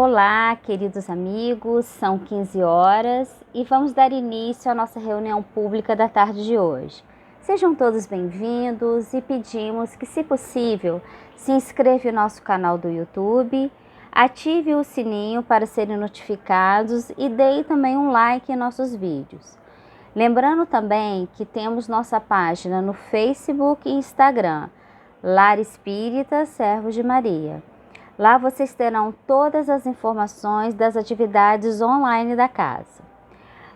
Olá, queridos amigos, são 15 horas e vamos dar início à nossa reunião pública da tarde de hoje. Sejam todos bem-vindos e pedimos que, se possível, se inscreva no nosso canal do YouTube, ative o sininho para serem notificados e dê também um like em nossos vídeos. Lembrando também que temos nossa página no Facebook e Instagram, Lar Espírita Servos de Maria. Lá vocês terão todas as informações das atividades online da casa.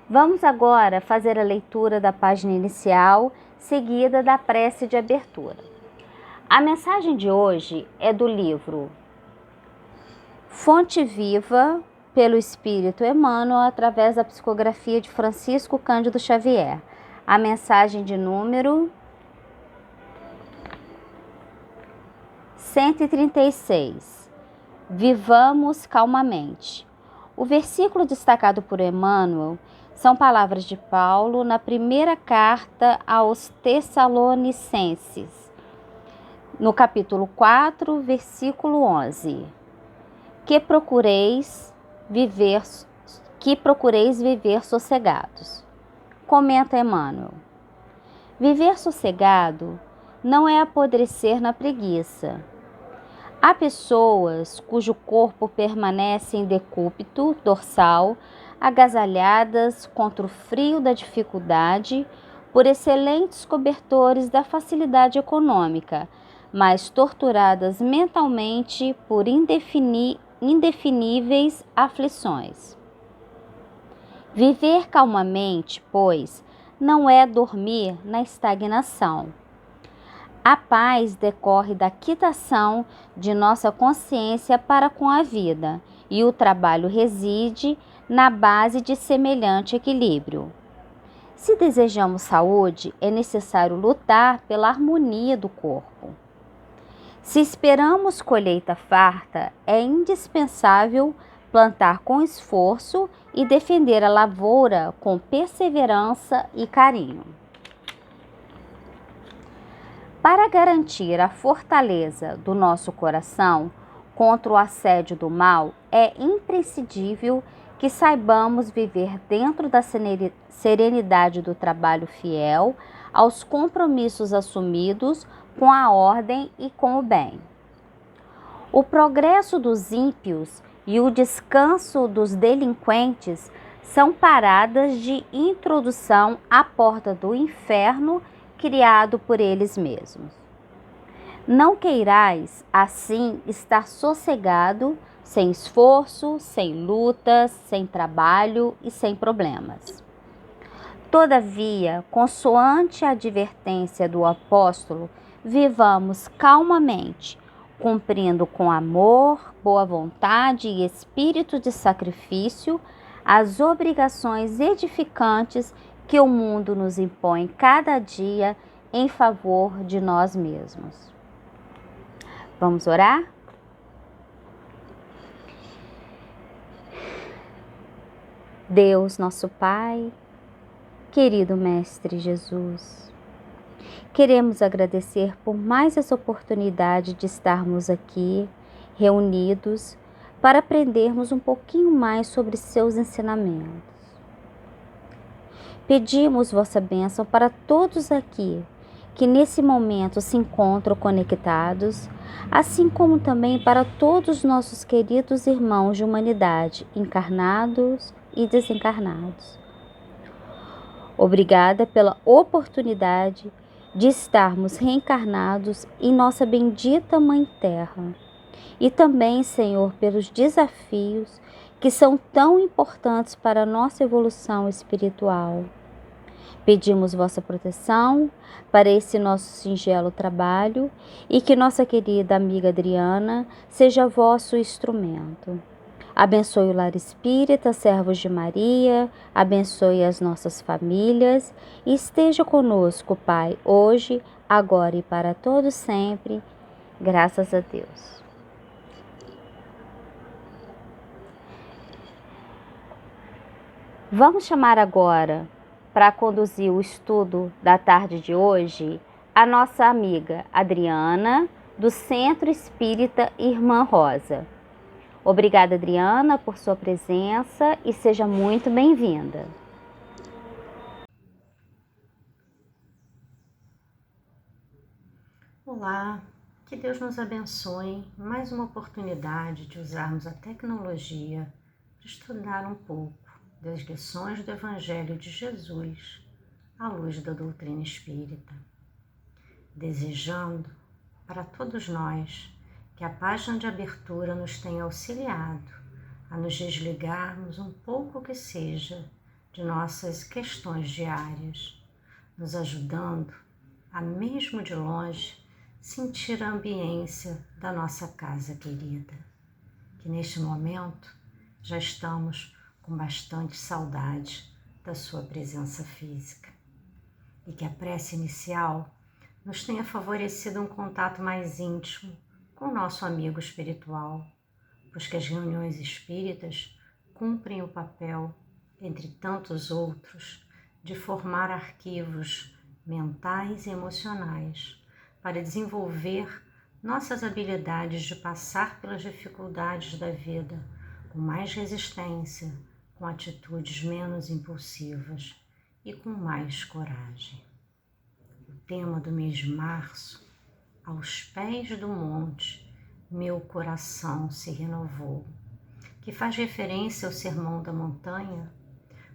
Vamos agora fazer a leitura da página inicial, seguida da prece de abertura. A mensagem de hoje é do livro Fonte Viva, pelo Espírito Emmanuel, através da psicografia de Francisco Cândido Xavier. A mensagem de número 136. Vivamos calmamente. O versículo destacado por Emmanuel são palavras de Paulo na primeira carta aos Tessalonicenses, no capítulo 4, versículo 11. Que procureis viver sossegados. Comenta Emmanuel. Viver sossegado não é apodrecer na preguiça. Há pessoas cujo corpo permanece em decúbito dorsal, agasalhadas contra o frio da dificuldade por excelentes cobertores da facilidade econômica, mas torturadas mentalmente por indefiníveis aflições. Viver calmamente, pois, não é dormir na estagnação. A paz decorre da quitação de nossa consciência para com a vida, e o trabalho reside na base de semelhante equilíbrio. Se desejamos saúde, é necessário lutar pela harmonia do corpo. Se esperamos colheita farta, é indispensável plantar com esforço e defender a lavoura com perseverança e carinho. Para garantir a fortaleza do nosso coração contra o assédio do mal, é imprescindível que saibamos viver dentro da serenidade do trabalho fiel aos compromissos assumidos com a ordem e com o bem. O progresso dos ímpios e o descanso dos delinquentes são paradas de introdução à porta do inferno criado por eles mesmos. Não queirais, assim, estar sossegado, sem esforço, sem lutas, sem trabalho e sem problemas. Todavia, consoante a advertência do apóstolo, vivamos calmamente, cumprindo com amor, boa vontade e espírito de sacrifício as obrigações edificantes que o mundo nos impõe cada dia em favor de nós mesmos. Vamos orar? Deus, nosso Pai, querido Mestre Jesus, queremos agradecer por mais essa oportunidade de estarmos aqui reunidos para aprendermos um pouquinho mais sobre seus ensinamentos. Pedimos vossa bênção para todos aqui que nesse momento se encontram conectados, assim como também para todos os nossos queridos irmãos de humanidade, encarnados e desencarnados. Obrigada pela oportunidade de estarmos reencarnados em nossa bendita Mãe Terra. E também, Senhor, pelos desafios que são tão importantes para a nossa evolução espiritual. Pedimos vossa proteção para esse nosso singelo trabalho e que nossa querida amiga Adriana seja vosso instrumento. Abençoe o Lar Espírita, Servos de Maria, abençoe as nossas famílias e esteja conosco, Pai, hoje, agora e para todos sempre. Graças a Deus. Vamos chamar agora, para conduzir o estudo da tarde de hoje, a nossa amiga Adriana, do Centro Espírita Irmã Rosa. Obrigada, Adriana, por sua presença e seja muito bem-vinda. Olá, que Deus nos abençoe. Mais uma oportunidade de usarmos a tecnologia para estudar um pouco das lições do Evangelho de Jesus à luz da doutrina espírita. Desejando para todos nós que a página de abertura nos tenha auxiliado a nos desligarmos um pouco que seja de nossas questões diárias, nos ajudando a, mesmo de longe, sentir a ambiência da nossa casa querida, que neste momento já estamos com bastante saudade da sua presença física. E que a prece inicial nos tenha favorecido um contato mais íntimo com o nosso amigo espiritual, pois que as reuniões espíritas cumprem o papel, entre tantos outros, de formar arquivos mentais e emocionais para desenvolver nossas habilidades de passar pelas dificuldades da vida com mais resistência, com atitudes menos impulsivas e com mais coragem. O tema do mês de março: aos pés do monte, meu coração se renovou, que faz referência ao Sermão da Montanha,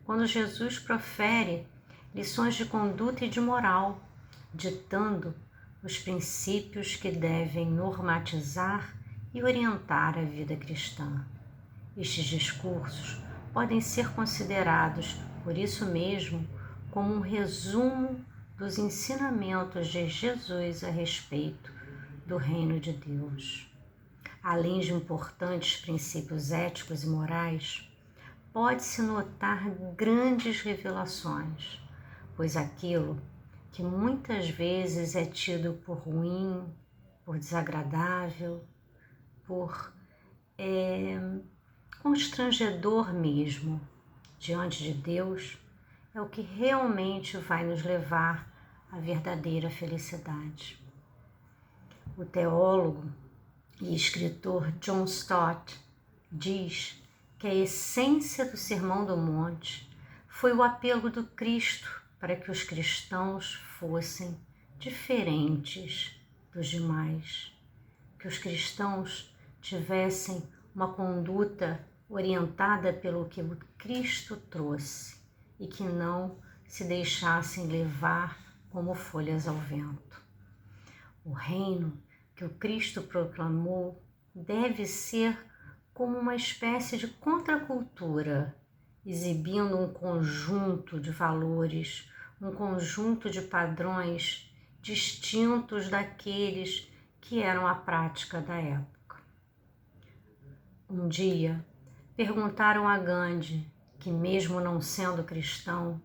quando Jesus profere lições de conduta e de moral, ditando os princípios que devem normatizar e orientar a vida cristã. Estes discursos podem ser considerados, por isso mesmo, como um resumo dos ensinamentos de Jesus a respeito do reino de Deus. Além de importantes princípios éticos e morais, pode-se notar grandes revelações, pois aquilo que muitas vezes é tido por ruim, por desagradável, por constrangedor mesmo, diante de Deus, é o que realmente vai nos levar à verdadeira felicidade. O teólogo e escritor John Stott diz que a essência do Sermão do Monte foi o apelo do Cristo para que os cristãos fossem diferentes dos demais, que os cristãos tivessem uma conduta orientada pelo que o Cristo trouxe e que não se deixassem levar como folhas ao vento. O reino que o Cristo proclamou deve ser como uma espécie de contracultura, exibindo um conjunto de valores, um conjunto de padrões distintos daqueles que eram a prática da época. Um dia, perguntaram a Gandhi, que mesmo não sendo cristão,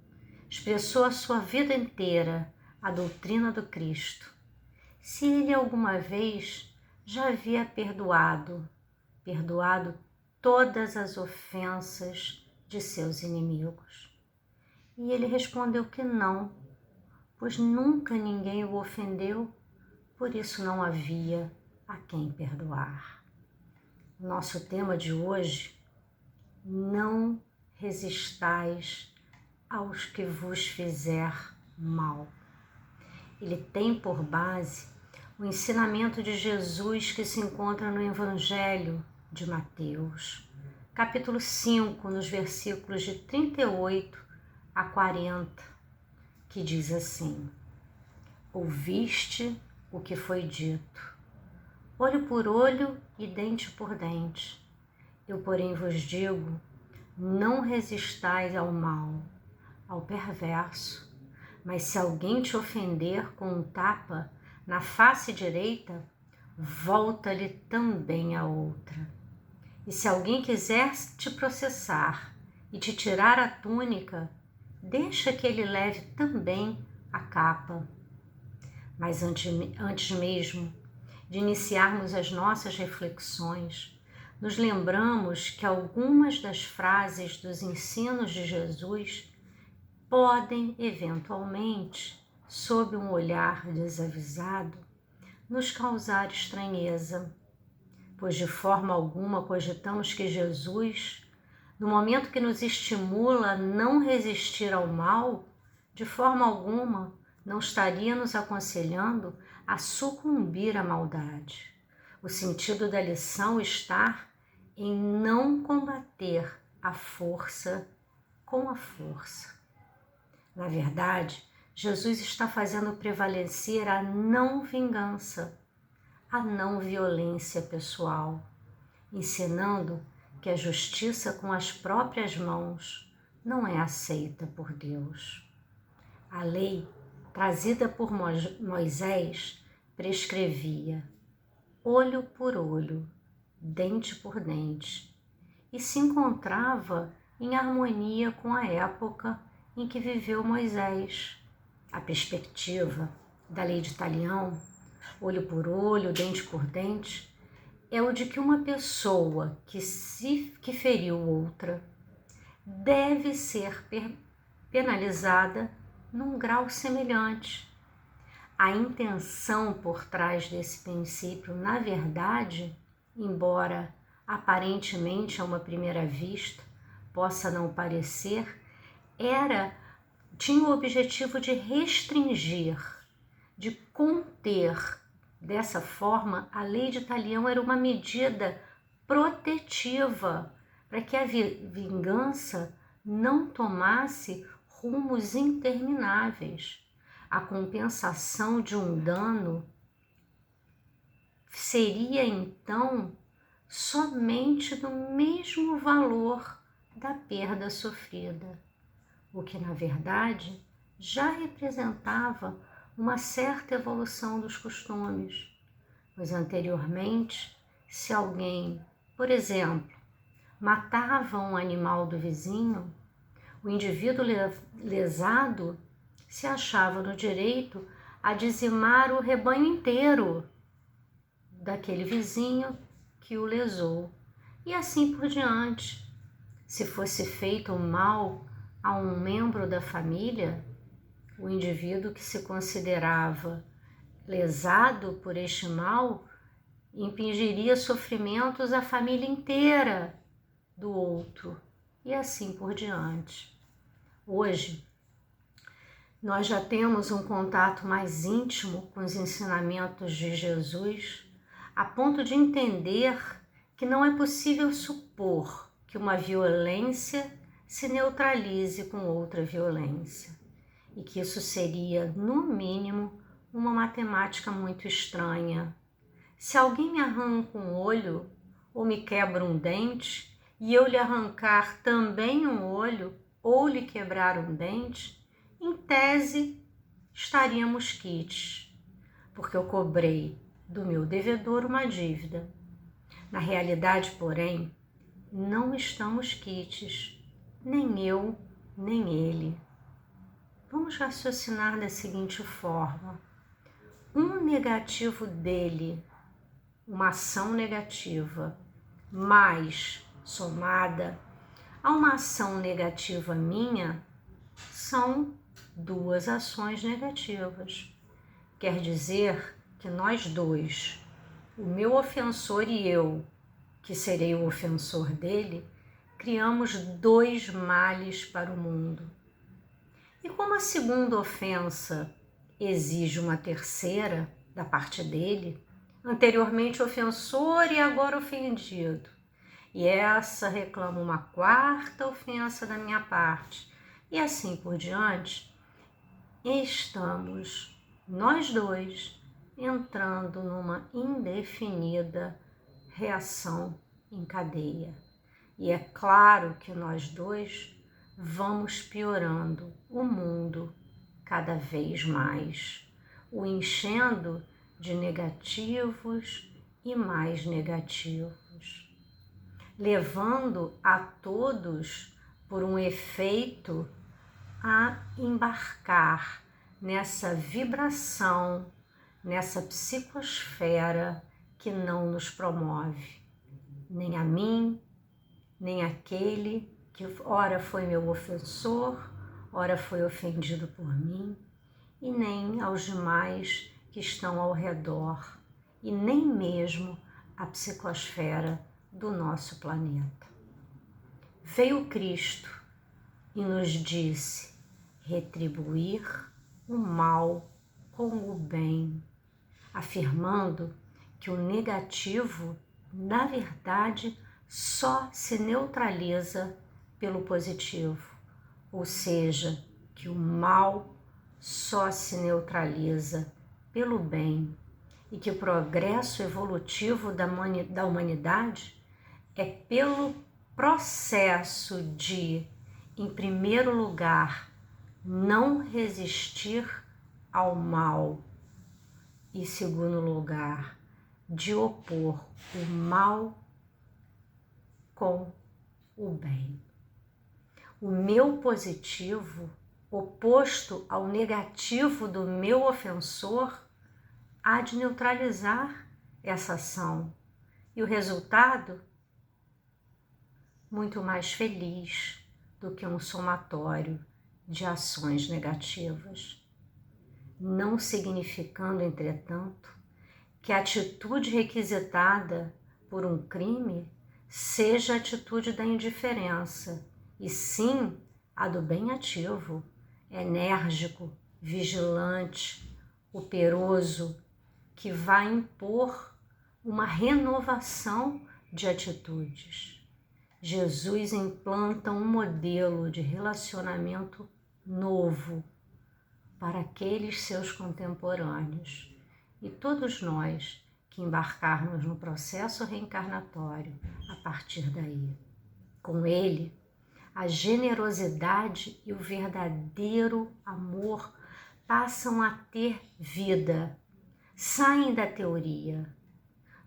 expressou a sua vida inteira a doutrina do Cristo, se ele alguma vez já havia perdoado todas as ofensas de seus inimigos. E ele respondeu que não, pois nunca ninguém o ofendeu, por isso não havia a quem perdoar. Nosso tema de hoje: não resistais aos que vos fizer mal. Ele tem por base o ensinamento de Jesus que se encontra no Evangelho de Mateus, capítulo 5, nos versículos de 38 a 40, que diz assim: ouviste o que foi dito, olho por olho e dente por dente. Eu, porém, vos digo, não resistais ao mal, ao perverso, mas se alguém te ofender com um tapa na face direita, volta-lhe também a outra. E se alguém quiser te processar e te tirar a túnica, deixa que ele leve também a capa. Mas antes mesmo de iniciarmos as nossas reflexões, nos lembramos que algumas das frases dos ensinos de Jesus podem, eventualmente, sob um olhar desavisado, nos causar estranheza. pois de forma alguma cogitamos que Jesus, no momento que nos estimula a não resistir ao mal, de forma alguma não estaria nos aconselhando a sucumbir à maldade. O sentido da lição está em não combater a força com a força. Na verdade, Jesus está fazendo prevalecer a não vingança, a não violência pessoal, ensinando que a justiça com as próprias mãos não é aceita por Deus. A lei, trazida por Moisés, prescrevia olho por olho, dente por dente, e se encontrava em harmonia com a época em que viveu Moisés. A perspectiva da lei de Talião, olho por olho, dente por dente, é o de que uma pessoa que feriu outra deve ser penalizada num grau semelhante. A intenção por trás desse princípio, na verdade, embora aparentemente a uma primeira vista possa não parecer, tinha o objetivo de restringir, de conter. Dessa forma, a lei de Talião era uma medida protetiva para que a vingança não tomasse rumos intermináveis. A compensação de um dano seria então somente do mesmo valor da perda sofrida, o que na verdade já representava uma certa evolução dos costumes, pois anteriormente, se alguém, por exemplo, matava um animal do vizinho, o indivíduo lesado se achava no direito a dizimar o rebanho inteiro daquele vizinho que o lesou, e assim por diante. Se fosse feito um mal a um membro da família, o indivíduo que se considerava lesado por este mal impingiria sofrimentos à família inteira do outro, e assim por diante. Hoje, nós já temos um contato mais íntimo com os ensinamentos de Jesus, a ponto de entender que não é possível supor que uma violência se neutralize com outra violência, e que isso seria, no mínimo, uma matemática muito estranha. Se alguém me arranca um olho ou me quebra um dente, e eu lhe arrancar também um olho ou lhe quebrar um dente, em tese estaríamos quites, porque eu cobrei do meu devedor uma dívida. Na realidade, porém, não estamos quites, nem eu, nem ele. Vamos raciocinar da seguinte forma: um negativo dele, uma ação negativa, mais somada a uma ação negativa minha, são duas ações negativas. Quer dizer que nós dois, o meu ofensor e eu, que serei o ofensor dele, criamos dois males para o mundo. E como a segunda ofensa exige uma terceira da parte dele, anteriormente ofensor e agora ofendido, e essa reclama uma quarta ofensa da minha parte, e assim por diante, estamos nós dois entrando numa indefinida reação em cadeia. E é claro que nós dois vamos piorando o mundo cada vez mais, o enchendo de negativos e mais negativos, levando a todos, por um efeito, a embarcar nessa vibração, nessa psicosfera que não nos promove, nem a mim, nem aquele que ora foi meu ofensor, ora foi ofendido por mim, e nem aos demais que estão ao redor, e nem mesmo a psicosfera do nosso planeta. Veio Cristo e nos disse retribuir o mal com o bem, afirmando que o negativo, na verdade, só se neutraliza pelo positivo, ou seja, que o mal só se neutraliza pelo bem e que o progresso evolutivo da humanidade é pelo processo de, em primeiro lugar, não resistir ao mal e, em segundo lugar, de opor o mal com o bem. O meu positivo, oposto ao negativo do meu ofensor, há de neutralizar essa ação. E o resultado? Muito mais feliz do que um somatório de ações negativas. Não significando, entretanto, que a atitude requisitada por um crime seja a atitude da indiferença, e sim a do bem ativo, enérgico, vigilante, operoso, que vai impor uma renovação de atitudes. Jesus implanta um modelo de relacionamento novo para aqueles seus contemporâneos. E todos nós que embarcarmos no processo reencarnatório a partir daí. Com ele, a generosidade e o verdadeiro amor passam a ter vida, saem da teoria.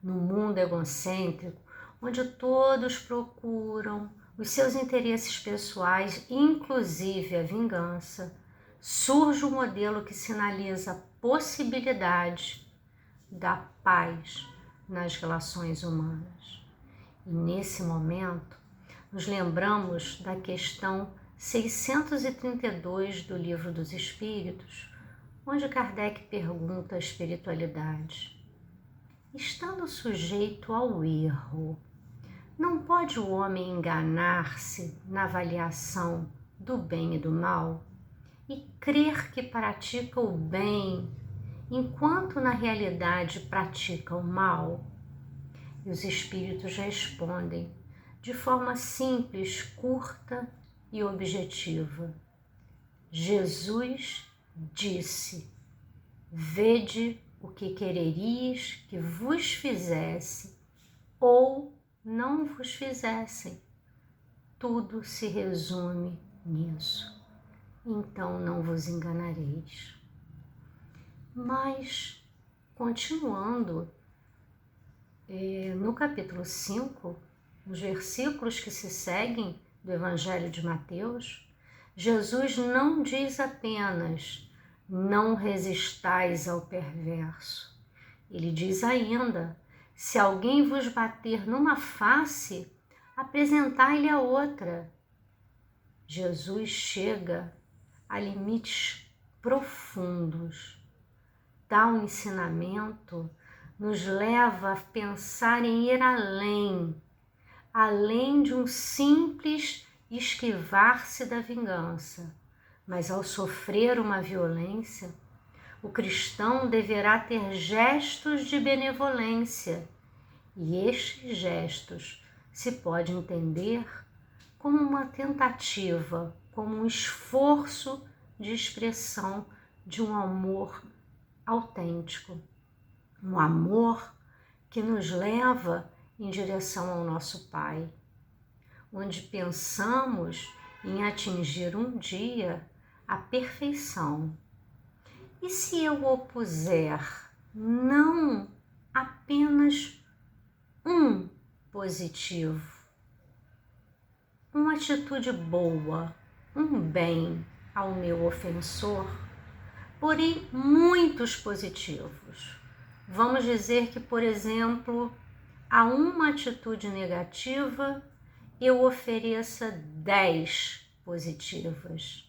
No mundo egocêntrico, onde todos procuram os seus interesses pessoais, inclusive a vingança, surge um modelo que sinaliza a possibilidade da paz nas relações humanas. E nesse momento, nos lembramos da questão 632 do Livro dos Espíritos, onde Kardec pergunta à espiritualidade: estando sujeito ao erro, não pode o homem enganar-se na avaliação do bem e do mal e crer que pratica o bem enquanto na realidade pratica o mal? E os espíritos respondem de forma simples, curta e objetiva. Jesus disse: vede o que quereríeis que vos fizesse ou não vos fizessem. Tudo se resume nisso. Então não vos enganareis. Mas, continuando, no capítulo 5, nos versículos que se seguem do Evangelho de Mateus, Jesus não diz apenas: não resistais ao perverso. Ele diz ainda: se alguém vos bater numa face, apresentai-lhe a outra. Jesus chega a limites profundos. Tal ensinamento nos leva a pensar em ir além de um simples esquivar-se da vingança. Mas ao sofrer uma violência, o cristão deverá ter gestos de benevolência, e estes gestos se pode entender como uma tentativa, como um esforço de expressão de um amor autêntico, um amor que nos leva em direção ao nosso Pai, onde pensamos em atingir um dia a perfeição. E se eu opuser não apenas um positivo, uma atitude boa, um bem ao meu ofensor, porém muitos positivos? Vamos dizer que, por exemplo, a uma atitude negativa eu ofereça 10 positivas.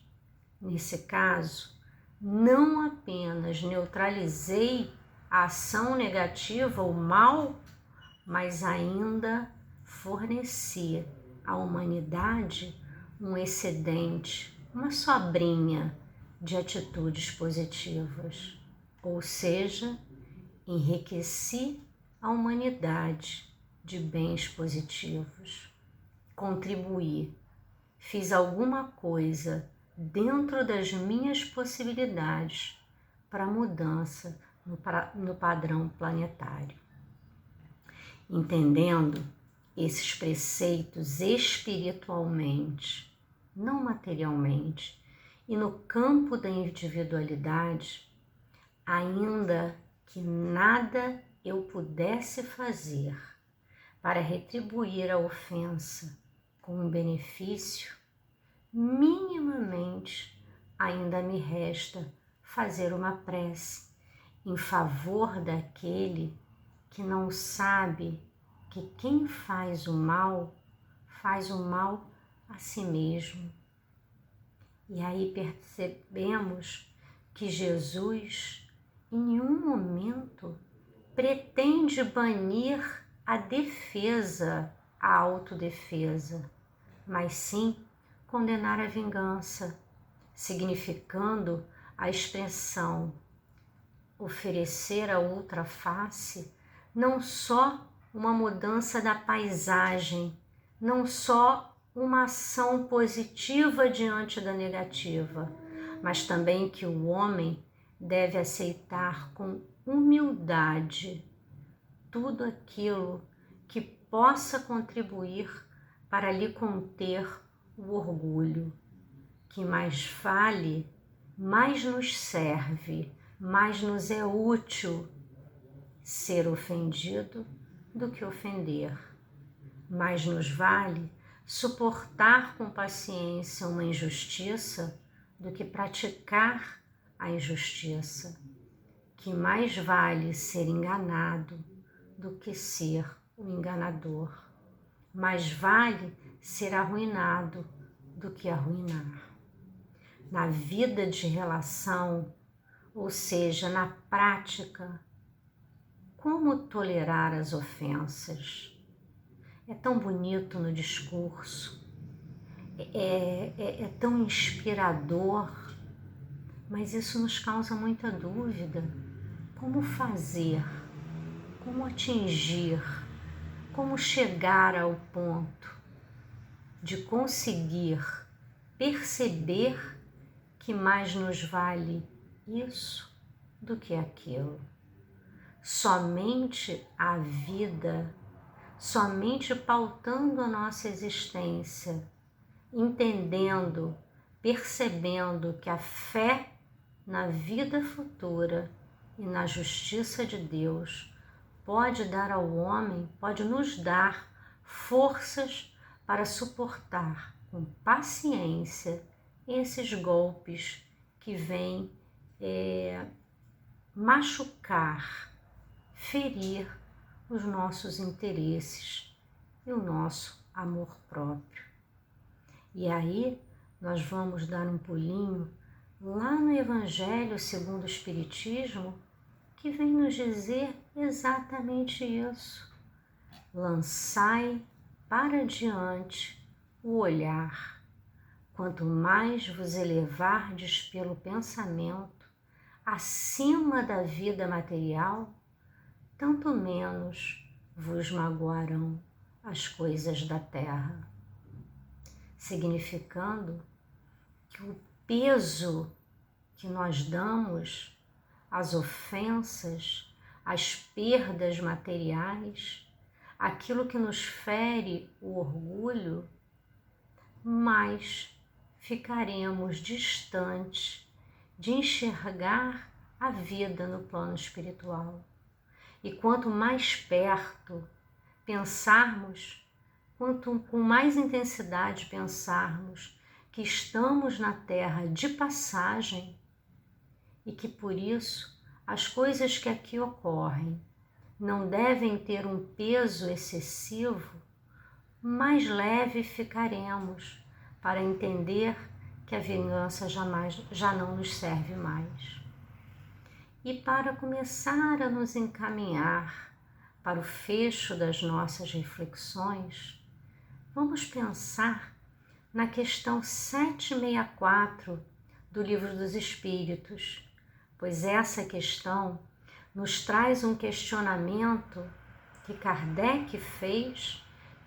Nesse caso, não apenas neutralizei a ação negativa, o mal, mas ainda forneci à humanidade um excedente, uma sobrinha de atitudes positivas, ou seja, enriqueci a humanidade de bens positivos, contribuí, fiz alguma coisa dentro das minhas possibilidades para a mudança no padrão planetário. Entendendo esses preceitos espiritualmente, não materialmente, e no campo da individualidade, ainda que nada eu pudesse fazer para retribuir a ofensa com um benefício, minimamente ainda me resta fazer uma prece em favor daquele que não sabe que quem faz o mal a si mesmo. E aí percebemos que Jesus em nenhum momento pretende banir a defesa, a autodefesa, mas sim condenar a vingança, significando a expressão oferecer a outra face, não só uma mudança da paisagem, não só uma ação positiva diante da negativa, mas também que o homem deve aceitar com humildade tudo aquilo que possa contribuir para lhe conter o orgulho, que mais vale, mais nos serve, mais nos é útil ser ofendido do que ofender. Mais nos vale suportar com paciência uma injustiça do que praticar a injustiça. Que mais vale ser enganado do que ser o enganador. Mais vale ser arruinado do que arruinar. Na vida de relação, ou seja, na prática, como tolerar as ofensas? É tão bonito no discurso, é tão inspirador, mas isso nos causa muita dúvida. Como fazer? Como atingir? Como chegar ao ponto de conseguir perceber que mais nos vale isso do que aquilo? Somente a vida, somente pautando a nossa existência, entendendo, percebendo que a fé na vida futura e na justiça de Deus pode dar ao homem, pode nos dar forças para suportar com paciência esses golpes que vêm machucar, ferir os nossos interesses e o nosso amor próprio. E aí nós vamos dar um pulinho lá no Evangelho segundo o Espiritismo, que vem nos dizer exatamente isso. Lançai para diante o olhar. Quanto mais vos elevardes pelo pensamento acima da vida material, tanto menos vos magoarão as coisas da terra. Significando que o peso que nós damos às ofensas, às perdas materiais, aquilo que nos fere o orgulho, mais ficaremos distantes de enxergar a vida no plano espiritual. E quanto mais perto pensarmos, quanto com mais intensidade pensarmos que estamos na terra de passagem e que por isso as coisas que aqui ocorrem não devem ter um peso excessivo, mais leve ficaremos para entender que a vingança já não nos serve mais. E para começar a nos encaminhar para o fecho das nossas reflexões, vamos pensar na questão 764 do Livro dos Espíritos, pois essa questão nos traz um questionamento que Kardec fez,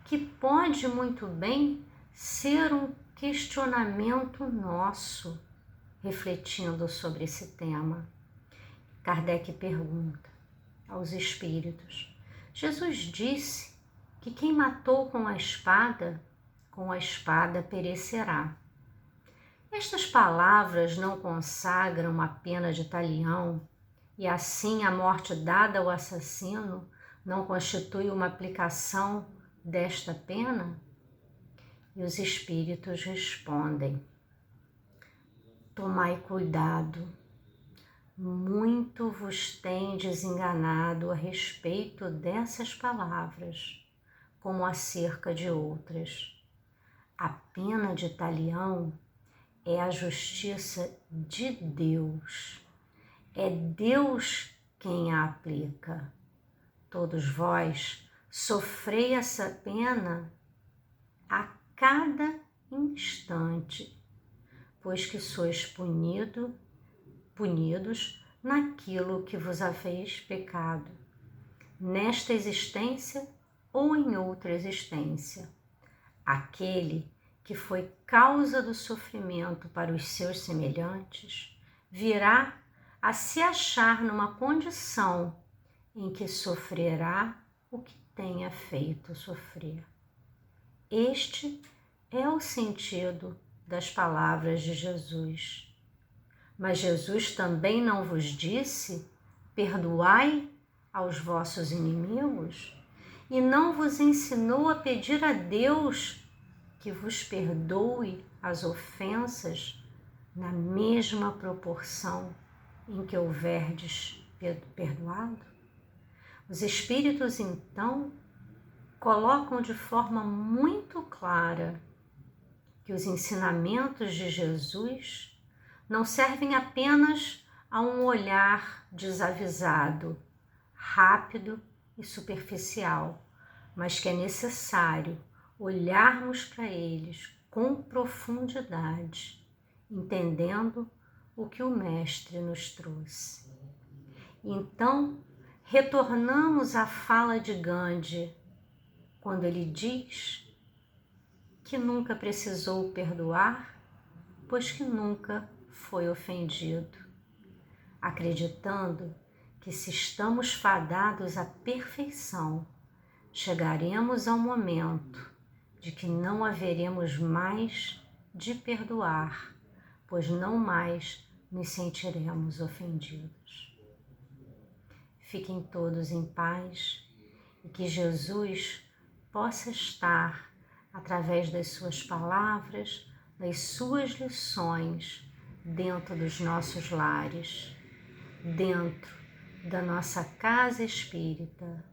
que pode muito bem ser um questionamento nosso, refletindo sobre esse tema. Kardec pergunta aos espíritos: Jesus disse que quem matou com a espada perecerá. Estas palavras não consagram a pena de talião, e assim a morte dada ao assassino não constitui uma aplicação desta pena? E os espíritos respondem: tomai cuidado, muito vos tendes enganado a respeito dessas palavras, como acerca de outras. A pena de talião é a justiça de Deus. É Deus quem a aplica. Todos vós sofrei essa pena a cada instante, pois que sois punidos naquilo que vos haveis pecado, nesta existência ou em outra existência. Aquele que foi causa do sofrimento para os seus semelhantes virá a se achar numa condição em que sofrerá o que tenha feito sofrer. Este é o sentido das palavras de Jesus. Mas Jesus também não vos disse: perdoai aos vossos inimigos? E não vos ensinou a pedir a Deus que vos perdoe as ofensas na mesma proporção em que houverdes perdoado? Os Espíritos, então, colocam de forma muito clara que os ensinamentos de Jesus não servem apenas a um olhar desavisado, rápido e superficial, mas que é necessário olharmos para eles com profundidade, entendendo o que o Mestre nos trouxe. Então, retornamos à fala de Gandhi, quando ele diz que nunca precisou perdoar, pois que nunca foi ofendido, acreditando que se estamos fadados à perfeição, chegaremos ao momento de que não haveremos mais de perdoar, pois não mais nos sentiremos ofendidos. Fiquem todos em paz e que Jesus possa estar, através das suas palavras, das suas lições, dentro dos nossos lares, dentro da nossa casa espírita,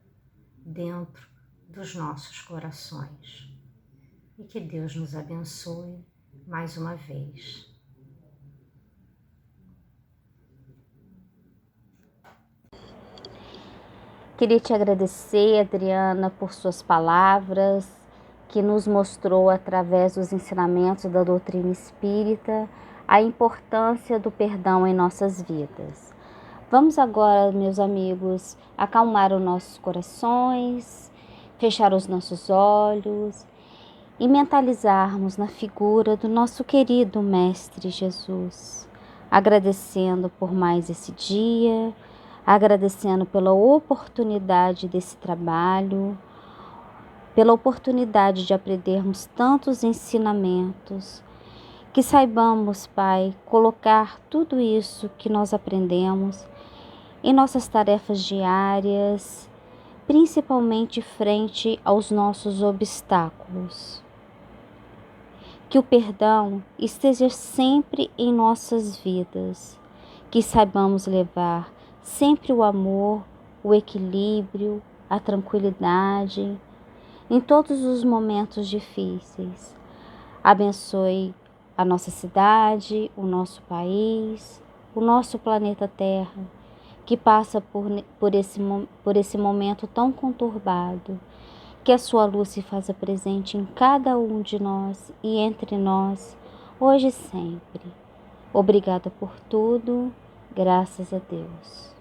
dentro dos nossos corações. E que Deus nos abençoe mais uma vez. Queria te agradecer, Adriana, por suas palavras, que nos mostrou, através dos ensinamentos da doutrina espírita, a importância do perdão em nossas vidas. Vamos agora, meus amigos, acalmar os nossos corações, fechar os nossos olhos e mentalizarmos na figura do nosso querido Mestre Jesus, agradecendo por mais esse dia, agradecendo pela oportunidade desse trabalho, pela oportunidade de aprendermos tantos ensinamentos, que saibamos, Pai, colocar tudo isso que nós aprendemos em nossas tarefas diárias, principalmente frente aos nossos obstáculos. Que o perdão esteja sempre em nossas vidas, que saibamos levar sempre o amor, o equilíbrio, a tranquilidade em todos os momentos difíceis. Abençoe a nossa cidade, o nosso país, o nosso planeta Terra. que passa por esse momento tão conturbado. Que a sua luz se faça presente em cada um de nós e entre nós, hoje e sempre. Obrigada por tudo, graças a Deus.